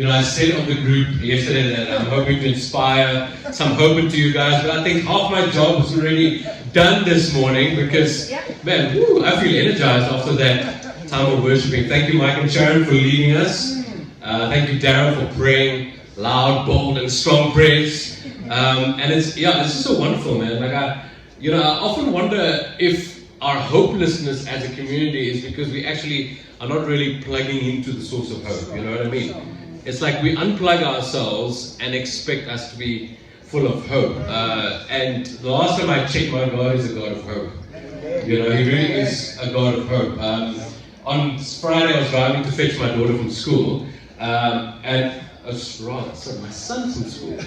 I said on the group yesterday that I'm hoping to inspire some hope into you guys, but I think half my job is already done this morning because, man, I feel energized after that time of worshiping. Thank you, Mike and Sharon, for leading us. Thank you, Darren, for praying loud, bold, and strong prayers. And it's just so wonderful, man. Like I often wonder if our hopelessness as a community is because we actually are not really plugging into the source of hope. You know what I mean? It's like we unplug ourselves and expect us to be full of hope. And the last time I checked, my God is a God of hope. He really is a God of hope. On Friday, I was driving to fetch my daughter from school, and my son from school.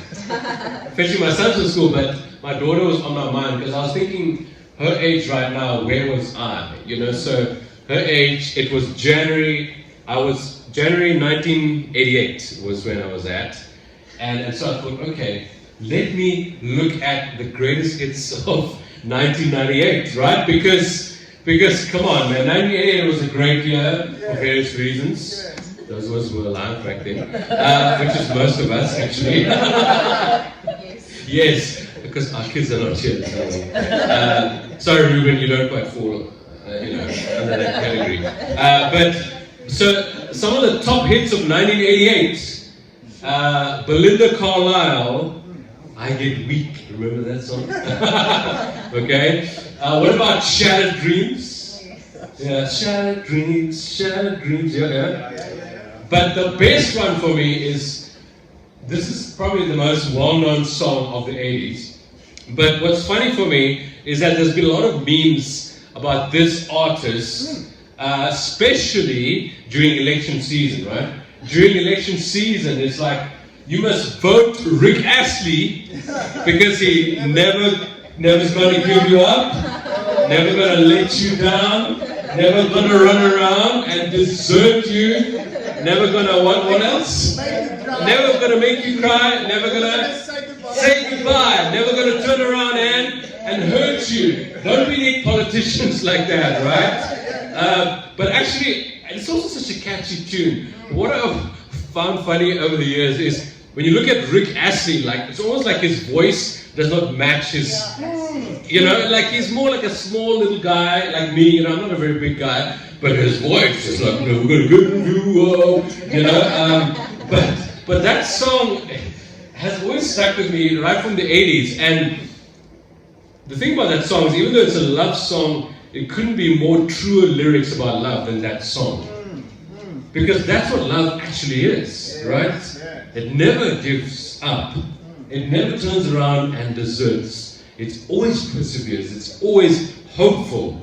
Fetching my son from school, but my daughter was on my mind because I was thinking her age right now, where was I? So her age, it was January 1988 was when I was at. And so I thought, okay, let me look at the greatest hits of 1998, right? Because come on, man, 1988 was a great year for various reasons. Those of us who were alive back then, which is most of us, actually. Yes, because our kids are not here. Sorry, Ruben, you don't quite fall, under that category. But so some of the top hits of 1988, Belinda Carlisle, "I Get Weak." Remember that song? Okay. What about Shattered Dreams? Yeah, Shattered Dreams, Shattered Dreams. Yeah. But the best one for me is, this is probably the most well-known song of the 80s. But what's funny for me is that there's been a lot of memes about this artist, especially during election season, right? During election season, it's like, you must vote Rick Astley because he never's going to give you up, never going to let you down, never going to run around and desert you, never going to what else? Never going to make you cry, never going to say goodbye, never going to turn around and hurt you. Don't we need politicians like that, right? But actually, it's also such a catchy tune. What I've found funny over the years is when you look at Rick Astley, like it's almost like his voice does not match his, like he's more like a small little guy like me. I'm not a very big guy, but his voice is like, we're gonna get you, But that song has always stuck with me right from the 80s. And the thing about that song is, even though it's a love song, it couldn't be more truer lyrics about love than that song. Because that's what love actually is, right? It never gives up. It never turns around and deserts. It always perseveres. It's always hopeful.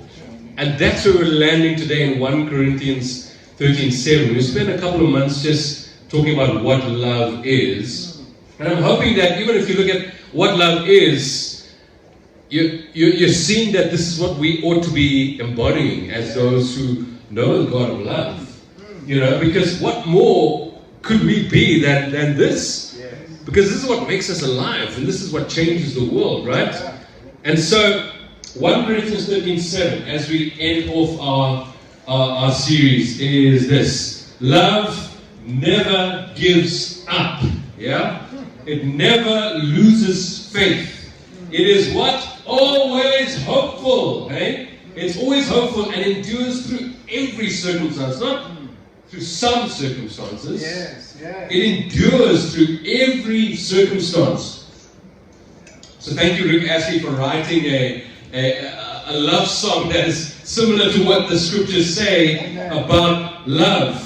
And that's where we're landing today in 1 Corinthians 13:7. We spent a couple of months just talking about what love is. And I'm hoping that even if you look at what love is, you're seeing that this is what we ought to be embodying as those who know the God of love. Because what more could we be than this? Because this is what makes us alive, and this is what changes the world, right? And so, 1 Corinthians 13:7, as we end off our series, is this: love never gives up. Yeah? It never loses faith. It is what? Always hopeful. Hey? It's always hopeful and endures through every circumstance, not through some circumstances. It endures through every circumstance. So thank you, Rick Astley, for writing a love song that is similar to what the scriptures say about love.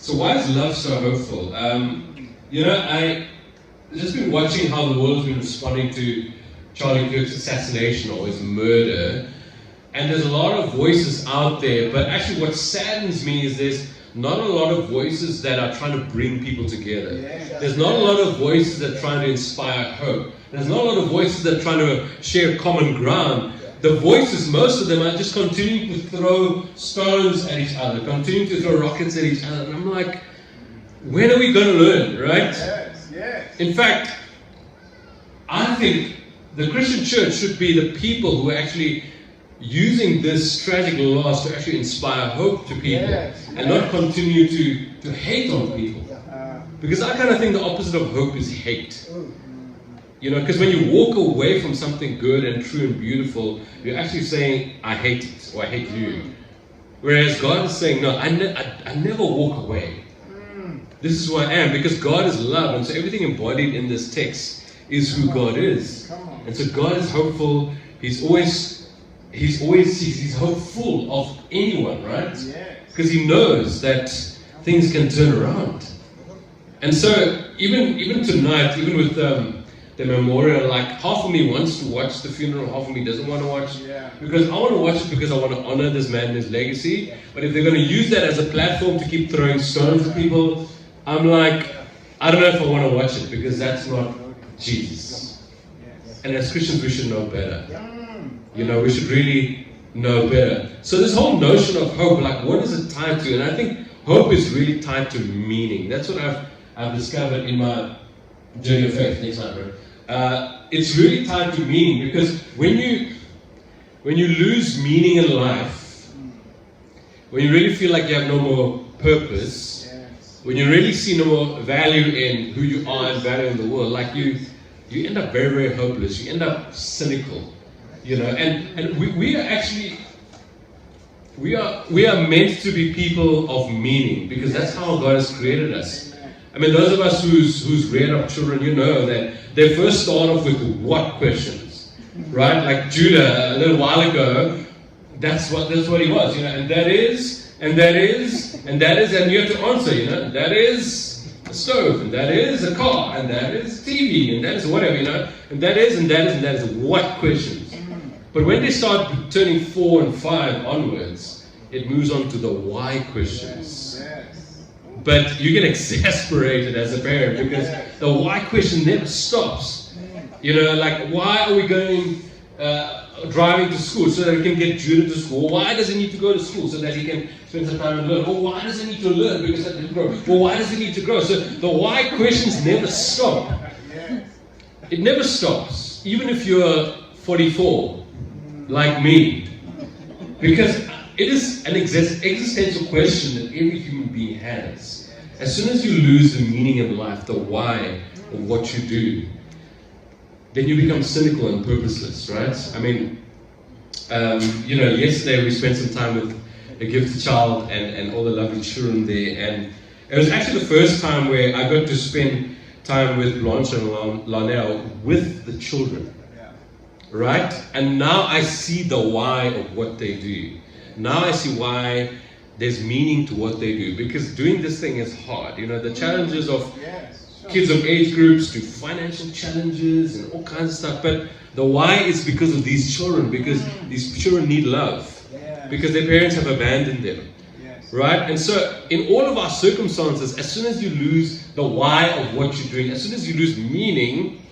So why is love so hopeful? I've just been watching how the world's been responding to Charlie Kirk's assassination or his murder. And there's a lot of voices out there, but actually what saddens me is there's not a lot of voices that are trying to bring people together. There's not a lot of voices that are trying to inspire hope. There's not a lot of voices that are trying to share common ground. The voices, most of them, are just continuing to throw stones at each other, continuing to throw rockets at each other. And I'm like, when are we going to learn, right? In fact, I think the Christian church should be the people who actually using this tragic loss to actually inspire hope to people and not continue to hate on people. Because I kind of think the opposite of hope is hate. You know, because when you walk away from something good and true and beautiful, you're actually saying, I hate it, or I hate you. Whereas God is saying, no, I never walk away. This is who I am, because God is love, and so everything embodied in this text is who God is. And so God is hopeful. He's hopeful of anyone, right? Because he knows that things can turn around. And so even tonight, even with the memorial, like half of me wants to watch the funeral, half of me doesn't want to watch. Because I want to watch it because I want to honor this man and his legacy. But if they're going to use that as a platform to keep throwing stones at people, I'm like, I don't know if I want to watch it, because that's not Jesus. And as Christians, we should know better. You know, we should really know better. So this whole notion of hope, like, what is it tied to? And I think hope is really tied to meaning. That's what I've discovered in my journey of faith. Next slide, bro. It's really tied to meaning, because when you lose meaning in life, when you really feel like you have no more purpose, when you really see no more value in who you are and value in the world, like you end up very, very hopeless. You end up cynical, you know. And we are actually we are meant to be people of meaning, because that's how God has created us. I mean, those of us who's reared up children, you know that they first start off with what questions, right? Like Judah a little while ago, that's what he was, you know, and that is, and you have to answer, you know, that is a stove, and that is a car, and that is TV, and that is whatever, you know, and that is what questions. But when they start turning 4 and 5 onwards, it moves on to the why questions. But you get exasperated as a parent, because the why question never stops. You know, like, why are we going driving to school? So that we can get Judah to school. Why does he need to go to school? So that he can spend some time and learn. Well, why does he need to learn? Because that he grow. Well, why does he need to grow? So the why questions never stop. It never stops, even if you're 44, like me. Because it is an existential question that every human being has. As soon as you lose the meaning in life, the why of what you do, then you become cynical and purposeless, right? I mean, you know, yesterday we spent some time with a gifted child and all the lovely children there, and it was actually the first time where I got to spend time with Blanche and Lanelle with the children, right? And now I see the why of what they do. Now I see why there's meaning to what they do, because doing this thing is hard. You know, the challenges of kids of age groups to financial challenges and all kinds of stuff. But the why is because of these children, because these children need love, because their parents have abandoned them, right? And so in all of our circumstances, as soon as you lose the why of what you're doing, as soon as you lose meaning,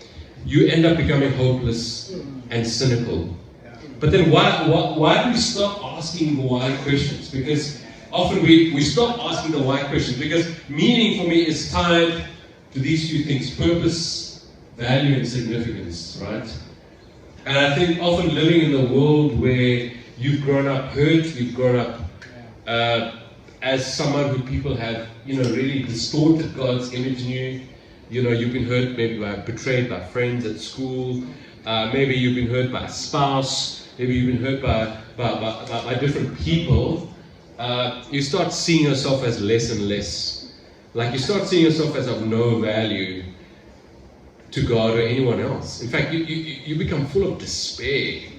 you end up becoming hopeless and cynical. But then why do we stop asking the why questions? Because often we stop asking the why questions, because meaning for me is tied to these two things: purpose, value, and significance, right? And I think often living in the world where you've grown up hurt, you've grown up as someone who people have, you know, really distorted God's image in you. You know, you've been hurt maybe betrayed by friends at school, maybe you've been hurt by a spouse, maybe you've been hurt by different people. You start seeing yourself as less and less. Like, you start seeing yourself as of no value to God or anyone else. In fact, you become full of despair.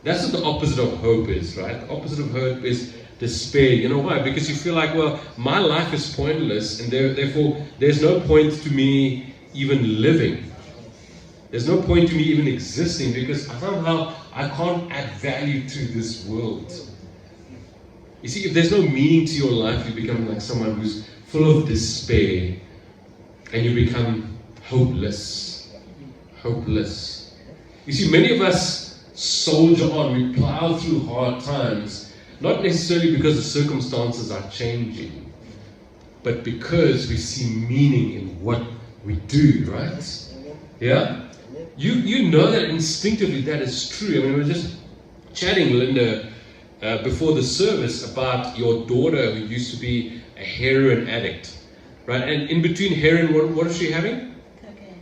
That's what the opposite of hope is, right? The opposite of hope is despair. You know why? Because you feel like, well, my life is pointless, and therefore there's no point to me even living. There's no point to me even existing, because somehow I can't add value to this world. You see, if there's no meaning to your life, you become like someone who's full of despair, and you become hopeless. Hopeless. You see, many of us soldier on, we plow through hard times, not necessarily because the circumstances are changing, but because we see meaning in what we do, right? Yeah? You know that instinctively that is true. I mean, chatting, Linda, before the service about your daughter who used to be a heroin addict, right? And in between heroin, what is she having?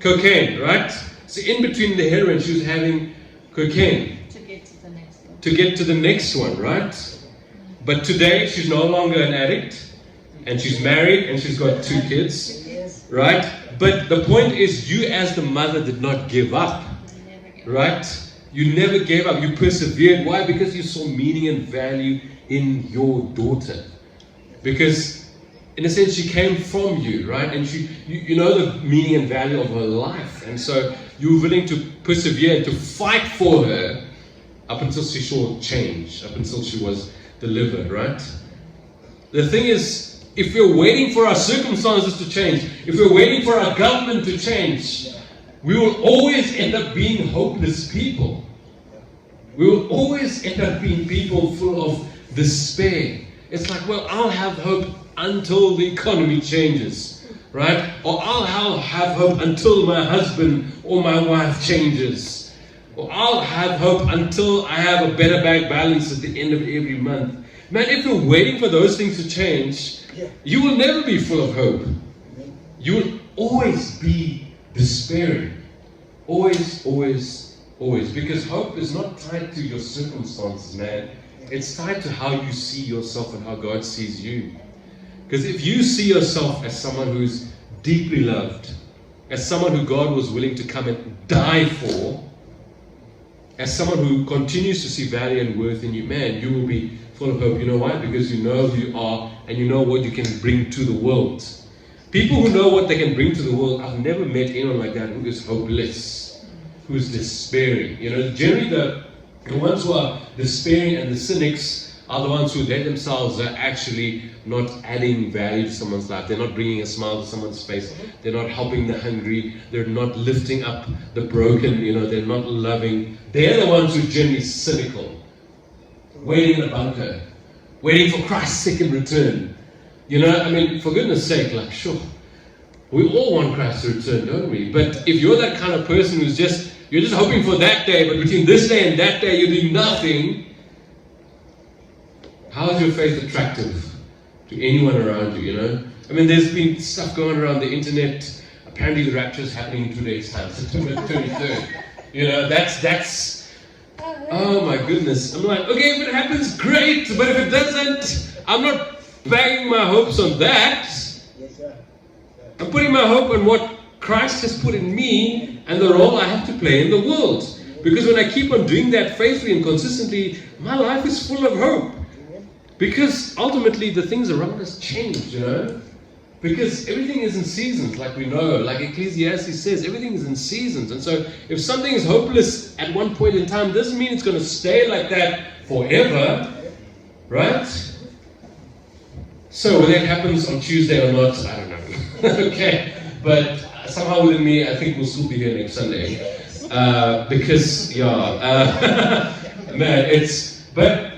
Cocaine, right? So in between the heroin, she was having cocaine. To get to the next one. To get to the next one, right? But today, she's no longer an addict, and she's married, and she's got 2 kids, right? But the point is, you as the mother did not give up, right? You never gave up. You persevered. Why? Because you saw meaning and value in your daughter. Because, in a sense, she came from you, right? And you know the meaning and value of her life. And so you were willing to persevere and to fight for her up until she saw change, up until she was delivered, right? The thing is, if we're waiting for our circumstances to change, if we're waiting for our government to change, we will always end up being hopeless people. We will always end up being people full of despair. It's like, well, I'll have hope until the economy changes, right? Or I'll have hope until my husband or my wife changes. Or I'll have hope until I have a better bank balance at the end of every month. Man, if you're waiting for those things to change, you will never be full of hope. You will always be despairing. Always, always, always. Because hope is not tied to your circumstances, man. It's tied to how you see yourself and how God sees you. Because if you see yourself as someone who's deeply loved, as someone who God was willing to come and die for, as someone who continues to see value and worth in you, man, you will be full of hope. You know why? Because you know who you are and you know what you can bring to the world. People who know what they can bring to the world, I've never met anyone like that who is hopeless, who is despairing. You know, generally the ones who are despairing and the cynics are the ones who they themselves are actually not adding value to someone's life. They're not bringing a smile to someone's face. They're not helping the hungry. They're not lifting up the broken. You know, they're not loving. They're the ones who are generally cynical, waiting in a bunker, waiting for Christ's second return. You know, I mean, for goodness sake, like, sure, we all want Christ to return, don't we? But if you're that kind of person who's you're just hoping for that day, but between this day and that day you're doing nothing, how is your faith attractive to anyone around you, you know? I mean, there's been stuff going around the internet. Apparently the rapture is happening in 2 days' time, September 23rd. You know, that's, oh my goodness. I'm like, okay, if it happens, great, but if it doesn't, I'm not banging my hopes on that. I'm putting my hope on what Christ has put in me and the role I have to play in the world. Because when I keep on doing that faithfully and consistently, my life is full of hope. Because ultimately the things around us change, you know. Because everything is in seasons, like we know. Like Ecclesiastes says, everything is in seasons. And so if something is hopeless at one point in time, doesn't mean it's going to stay like that forever. Right? So whether it happens on Tuesday or not, I don't know. Okay. But somehow within me, I think we'll still be here next Sunday. Because, man,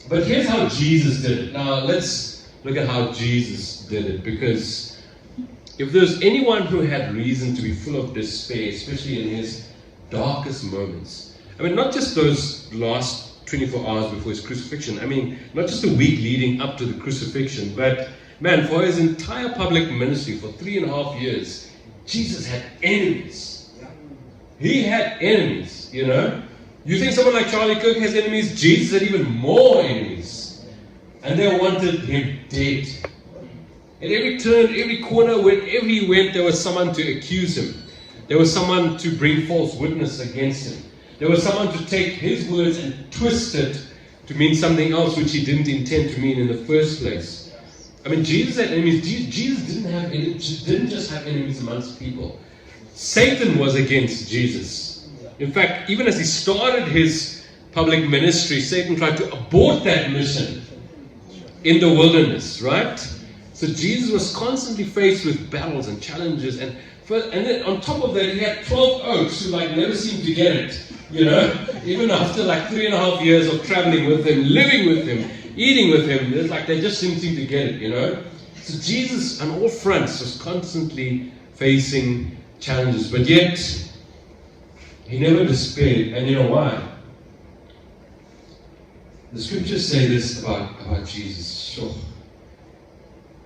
but here's how Jesus did it. Now, let's look at how Jesus did it. Because if there's anyone who had reason to be full of despair, especially in his darkest moments, I mean, not just those last 24 hours before his crucifixion, I mean, not just the week leading up to the crucifixion, but, man, for his entire public ministry, for 3.5 years, Jesus had enemies. He had enemies, you know. You think someone like Charlie Kirk has enemies? Jesus had even more enemies. And they wanted him dead. At every turn, every corner, wherever he went, there was someone to accuse him. There was someone to bring false witness against him. There was someone to take his words and twist it to mean something else which he didn't intend to mean in the first place. I mean, Jesus had enemies. Jesus didn't just have enemies amongst people. Satan was against Jesus. In fact, even as he started his public ministry, Satan tried to abort that mission in the wilderness, right? So Jesus was constantly faced with battles and challenges, and then on top of that, he had 12 oaks who never seemed to get it, you know? Even after 3.5 years of traveling with him, living with him, eating with him, it's like they just didn't seem to get it, you know? So Jesus, on all fronts, was constantly facing challenges, but yet he never despaired. And you know why? The scriptures say this about Jesus. Sure.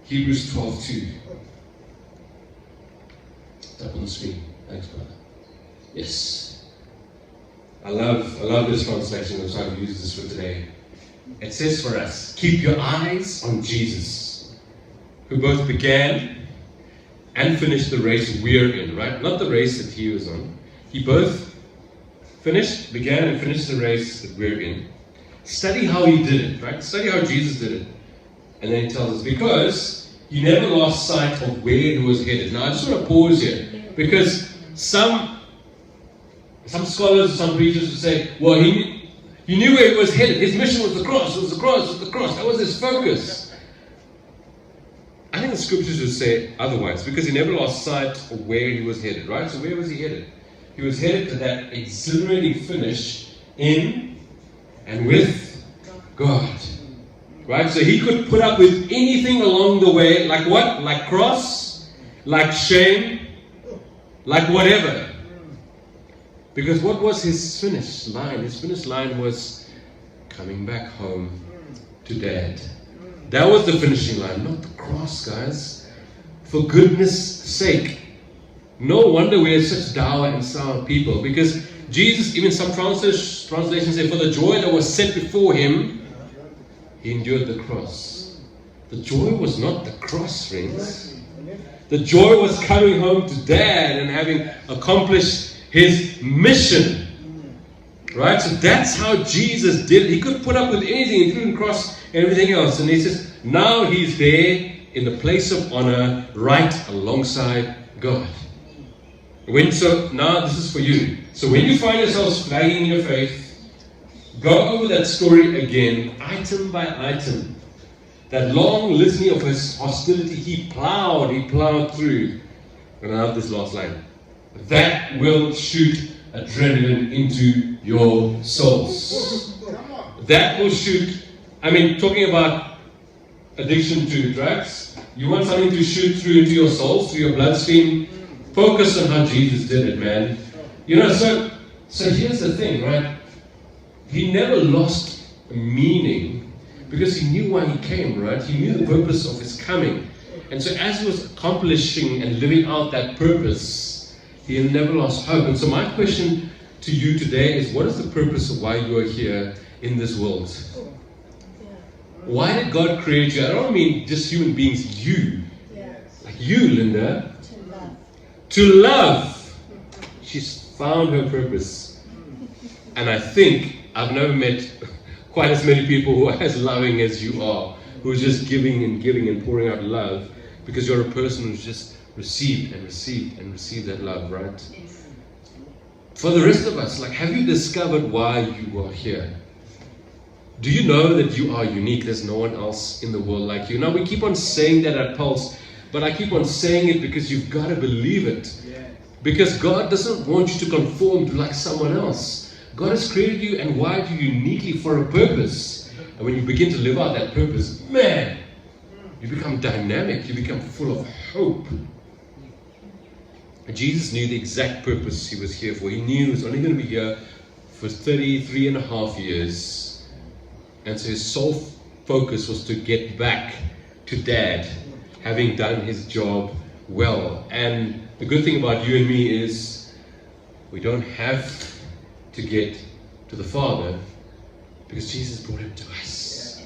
Hebrews 12:2. It's up on the screen. Thanks, brother. Yes. I love this translation. I'm trying to use this for today. It says for us, keep your eyes on Jesus, who both began and finished the race we're in, right? Not the race that he was on. He both began and finished the race that we're in. Study how he did it, right? Study how Jesus did it. And then he tells us, because he never lost sight of where he was headed. Now, I just want to pause here, because some scholars, some preachers would say, well, he knew where he was headed. His mission was the cross, was the cross, was the cross. That was his focus. I think the scriptures would say otherwise, because he never lost sight of where he was headed, right? So where was he headed? He was headed to that exhilarating finish in and with God. Right? So he could put up with anything along the way, like what? Like cross, like shame, like whatever. Because what was his finish line? His finish line was coming back home to Dad. That was the finishing line, not the cross, guys. For goodness sake. No wonder we are such dour and sour people. Because Jesus, even some translations say, for the joy that was set before him, he endured the cross. The joy was not the cross, friends. The joy was coming home to Dad and having accomplished his mission. Right? So that's how Jesus did it. He could put up with anything, including cross and everything else. And he says, now he's there in the place of honor, right alongside God. Now this is for you. So when you find yourselves flagging in your faith, go over that story again, item by item. That long litany of his hostility, he plowed through. And I love this last line. That will shoot adrenaline into your souls. That will shoot, talking about addiction to drugs. You want something to shoot through into your souls, through your bloodstream. Focus on how Jesus did it, man. So here's the thing, right? He never lost meaning because he knew why he came, right? He knew the purpose of his coming. And so as he was accomplishing and living out that purpose, he never lost hope. And so my question to you today is, what is the purpose of why you are here in this world? Why did God create you? I don't mean just human beings, you. Like you, Linda. To love. She's found her purpose. And I think I've never met quite as many people who are as loving as you are, who are just giving and pouring out love, because you're a person who's just received that love, right? For the rest of us, have you discovered why you are here? Do you know that you are unique? There's no one else in the world like you. Now, we keep on saying that at Pulse, but I keep on saying it because you've got to believe it. Because God doesn't want you to conform to like someone else. God has created you and wired you uniquely for a purpose. And when you begin to live out that purpose, man, you become dynamic. You become full of hope. And Jesus knew the exact purpose he was here for. He knew he was only going to be here for 33 and a half years. And so his sole focus was to get back to Dad, having done his job well. And the good thing about you and me is we don't have to get to the Father because Jesus brought him to us.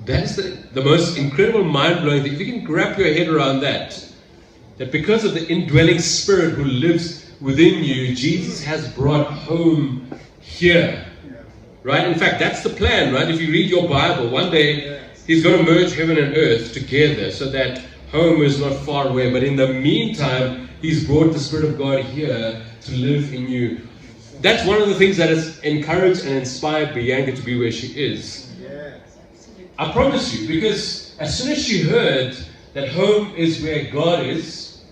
That's the most incredible, mind-blowing thing. If you can wrap your head around that because of the indwelling Spirit who lives within you, Jesus has brought home here. Right? In fact, that's the plan, right? If you read your Bible, one day he's going to merge heaven and earth together so that home is not far away. But in the meantime, he's brought the Spirit of God here to live in you. That's one of the things that has encouraged and inspired Bianca to be where she is. I promise you, because as soon as she heard that home is where God is,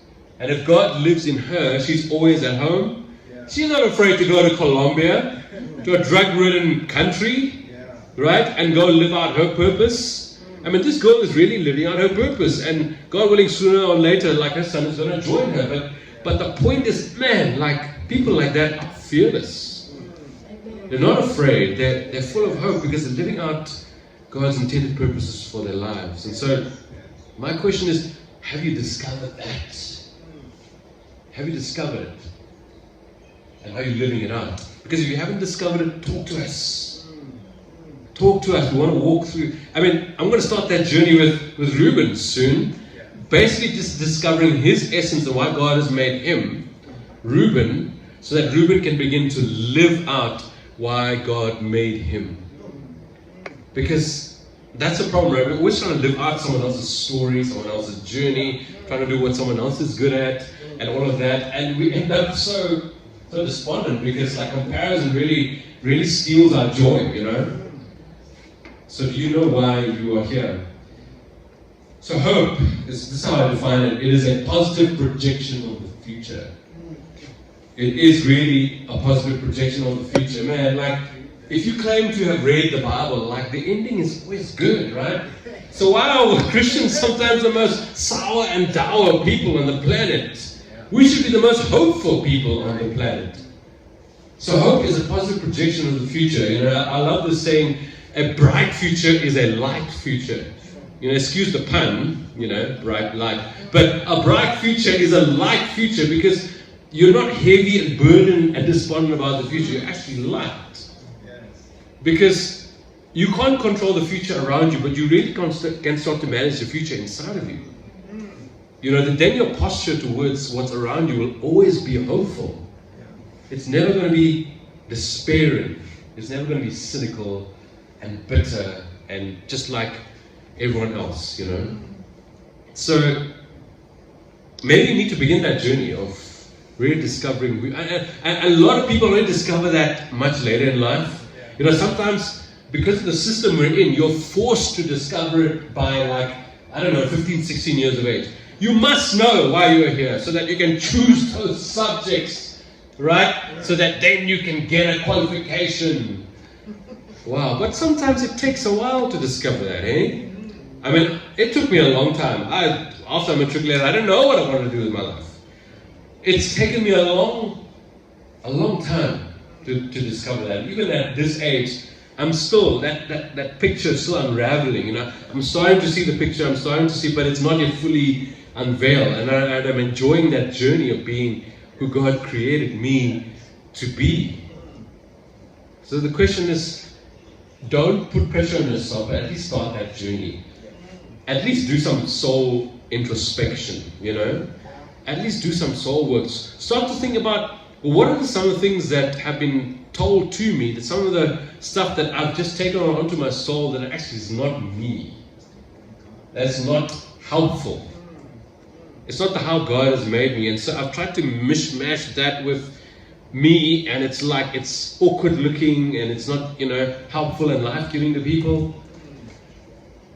and if God lives in her, she's always at home. She's not afraid to go to Colombia, to a drug-ridden country, right, and go live out her purpose. This girl is really living out her purpose, and God willing, sooner or later, her son is going to join her. But the point is, man, people like that are fearless. They're not afraid. They're full of hope because they're living out God's intended purposes for their lives. And so, my question is, have you discovered that? Have you discovered it? And are you living it out? Because if you haven't discovered it, talk to us. Talk to us. We want to walk through. I mean, I'm going to start that journey with Reuben soon. Basically just discovering his essence and why God has made him, Reuben, so that Reuben can begin to live out why God made him. Because that's a problem, right? We're always trying to live out someone else's story, someone else's journey, trying to do what someone else is good at, and all of that. And we end up so despondent because like comparison really steals our joy, you know? So do you know why you are here? So hope, this is how I define it. It is a positive projection of the future. It is really a positive projection of the future. Man, like, if you claim to have read the Bible, like, the ending is always good, right? So why are Christians sometimes the most sour and dour people on the planet? We should be the most hopeful people on the planet. So hope is a positive projection of the future. You know, I love this saying, a bright future is a light future. You know, excuse the pun, you know, bright light. But a bright future is a light future because you're not heavy and burdened and despondent about the future. You're actually light. Because you can't control the future around you, but you really can start to manage the future inside of you. You know, then your posture towards what's around you will always be hopeful. It's never going to be despairing. It's never going to be cynical and bitter and just like everyone else, you know. So maybe you need to begin that journey of really discovering. And a lot of people only discover that much later in life. You know, sometimes because of the system we're in, you're forced to discover it by like, I don't know, 15, 16 years of age. You must know why you are here so that you can choose those subjects, right? So that then you can get a qualification. Wow, but sometimes it takes a while to discover that, eh? I mean, it took me a long time. After I matriculated, I didn't know what I wanted to do with my life. It's taken me a long time to discover that. Even at this age, I'm still, that picture is still unraveling, you know. I'm starting to see the picture, but it's not yet fully unveiled. And I'm enjoying that journey of being who God created me to be. So the question is, don't put pressure on yourself, but at least start that journey. At least do some soul introspection, you know. At least do some soul works. Start to think about, well, what are some of the things that have been told to me, that some of the stuff that I've just taken onto my soul that actually is not me. That's not helpful. It's not how God has made me. And so I've tried to mishmash that with me, and it's like it's awkward looking and it's not, you know, helpful and life-giving to people.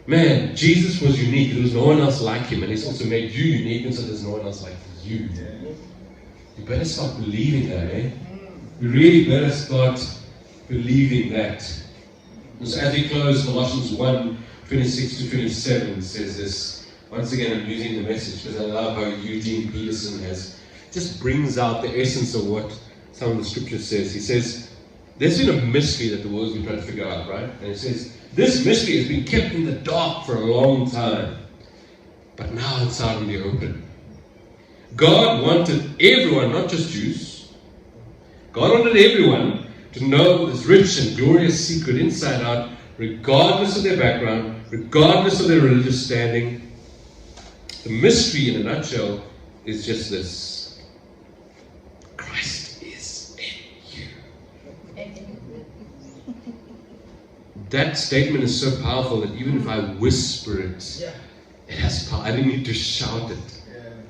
Man, Jesus was unique. There was no one else like him, and he's also made you unique, and so there's no one else like you. You better start believing that, eh? You really better start believing that. And so as we close, Colossians 1:26-27 says this. Once again, I'm using the message because I love how Eugene Peterson just brings out the essence of what some of the scripture says. He says, there's been a mystery that the world's been trying to figure out, right? And he says, this mystery has been kept in the dark for a long time, but now it's out in the open. God wanted everyone, not just Jews, God wanted everyone to know this rich and glorious secret inside out, regardless of their background, regardless of their religious standing. The mystery in a nutshell is just this: Christ is in you. That statement is so powerful that even if I whisper it, it has power. I don't need to shout it.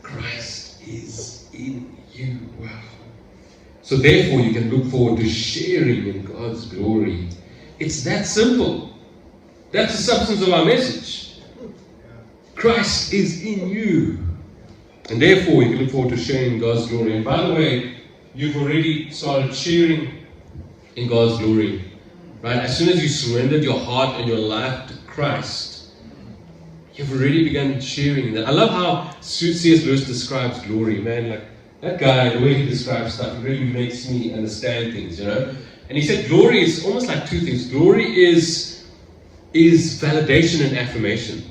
Christ is in you. Wow. So therefore you can look forward to sharing in God's glory. It's that simple. That's the substance of our message. Christ is in you. And therefore you can look forward to sharing in God's glory. And by the way, you've already started sharing in God's glory. Right? As soon as you surrendered your heart and your life to Christ, you've already begun sharing that. I love how C.S. Lewis describes glory, man. Like, that guy, the way he describes stuff, it really makes me understand things, you know. And he said glory is almost like two things. Glory is validation and affirmation.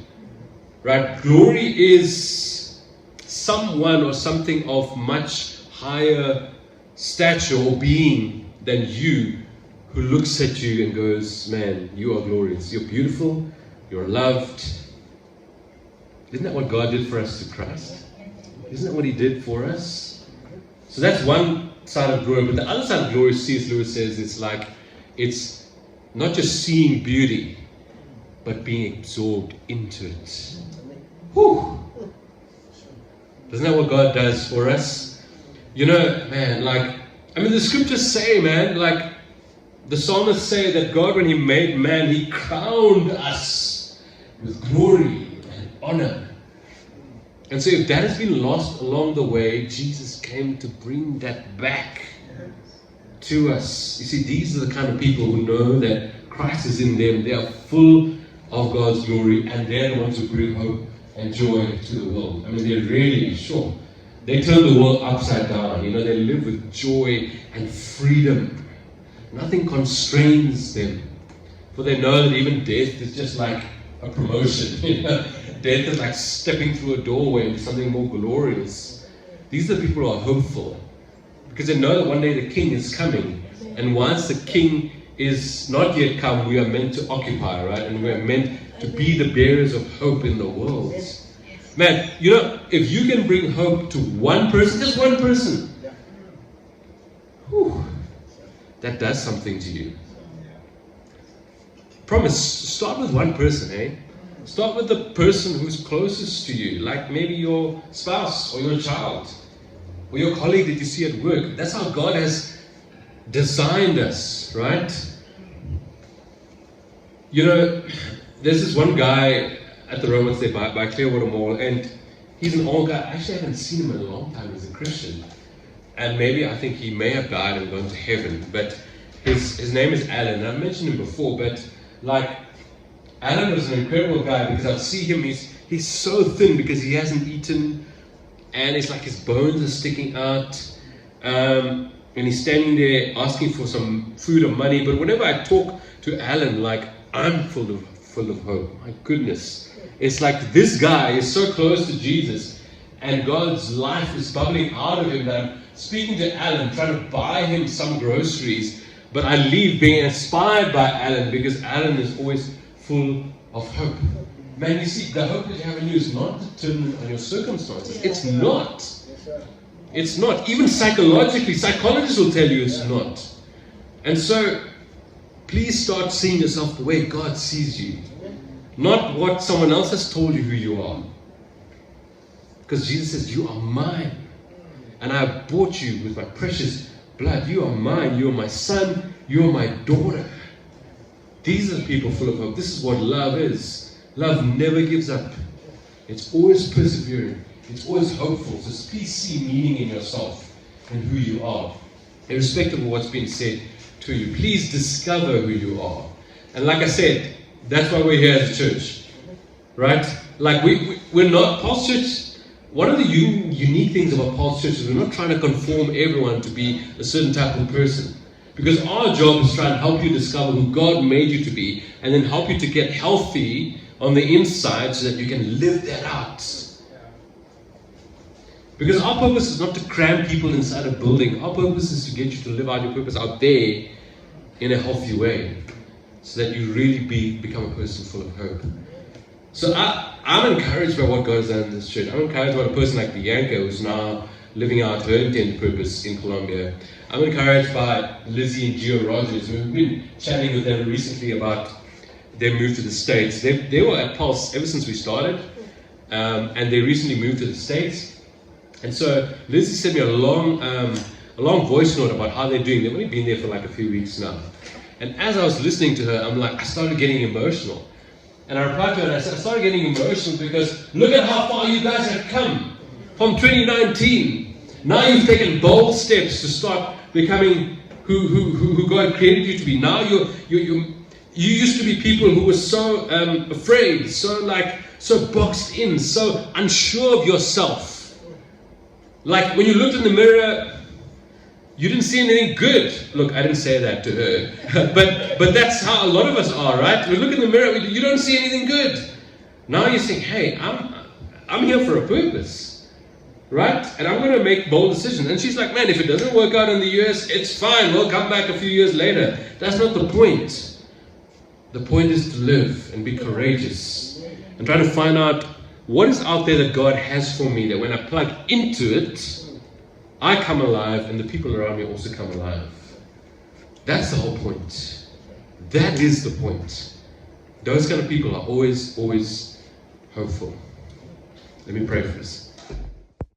Right? Glory is someone or something of much higher stature or being than you, who looks at you and goes, man, you are glorious. You're beautiful. You're loved. Isn't that what God did for us through Christ? Isn't that what he did for us? So that's one side of glory. But the other side of glory, C.S. Lewis says, it's not just seeing beauty, but being absorbed into it. Whew. Isn't that what God does for us? You know, man, the scriptures say, man, the psalmists say that God, when he made man, he crowned us with glory and honor. And so if that has been lost along the way, Jesus came to bring that back to us. You see, these are the kind of people who know that Christ is in them. They are full of God's glory, and they're the ones who bring hope and joy to the world. They're really, sure, they turn the world upside down. They live with joy and freedom. Nothing constrains them. For they know that even death is just like a promotion. Death is like stepping through a doorway into something more glorious. These are the people who are hopeful, because they know that one day the King is coming. And once the King is not yet come, we are meant to occupy, right? And we are meant to be the bearers of hope in the world. Man, if you can bring hope to one person, just one person, whew, that does something to you. Promise, start with one person, eh? Start with the person who's closest to you, like maybe your spouse or your child or your colleague that you see at work. That's how God has designed us, right? There's this one guy at the Romans there by Clearwater Mall, and he's an old guy. I actually haven't seen him in a long time as a Christian. And maybe I think he may have died and gone to heaven. But his name is Alan. I've mentioned him before, but Alan was an incredible guy, because I'd see him, he's so thin because he hasn't eaten, and it's like his bones are sticking out, and he's standing there asking for some food or money. But whenever I talk to Alan, I'm full of hope. My goodness. It's like this guy is so close to Jesus, and God's life is bubbling out of him, that I'm speaking to Alan, trying to buy him some groceries, but I leave being inspired by Alan, because Alan is always full of hope. Man, you see, the hope that you have in you is not determined on your circumstances. It's not. It's not. Even psychologically, psychologists will tell you it's not. And so, please start seeing yourself the way God sees you. Not what someone else has told you who you are. Because Jesus says, you are mine. And I have bought you with my precious blood. You are mine. You are my son. You are my daughter. These are the people full of hope. This is what love is. Love never gives up. It's always persevering. It's always hopeful. So please see meaning in yourself and who you are, irrespective of what's been said to you. Please discover who you are. And like I said, that's why we're here as a church, right? We're not Paul's church. One of the unique things about Paul's church is we're not trying to conform everyone to be a certain type of person. Because our job is to try and help you discover who God made you to be, and then help you to get healthy on the inside so that you can live that out. Because our purpose is not to cram people inside a building. Our purpose is to get you to live out your purpose out there in a healthy way, so that you really become a person full of hope. So I'm encouraged by what God has done in this church. I'm encouraged by a person like Bianca, who's now living out her intended purpose in Colombia. I'm encouraged by Lizzie and Gio Rogers. We've been chatting with them recently about their move to the States. They were at Pulse ever since we started, and they recently moved to the States. And so Lizzie sent me a long voice note about how they're doing. They've only been there for a few weeks now. And as I was listening to her, I started getting emotional. And I replied to her and I said, I started getting emotional because look at how far you guys have come from 2019. Now you've taken bold steps to start becoming who God created you to be. Now you used to be people who were so afraid, so boxed in, so unsure of yourself. Like when you looked in the mirror, You didn't see anything good. Look, I didn't say that to her. but that's how a lot of us are, right? We look in the mirror, you don't see anything good. Now you think, hey, I'm here for a purpose, right? And I'm going to make bold decisions. And she's like, man, if it doesn't work out in the US, it's fine. We'll come back a few years later. That's not the point. The point is to live and be courageous and try to find out what is out there that God has for me, that when I plug into it, I come alive and the people around me also come alive. That's the whole point. That is the point. Those kind of people are always hopeful. Let me pray for this.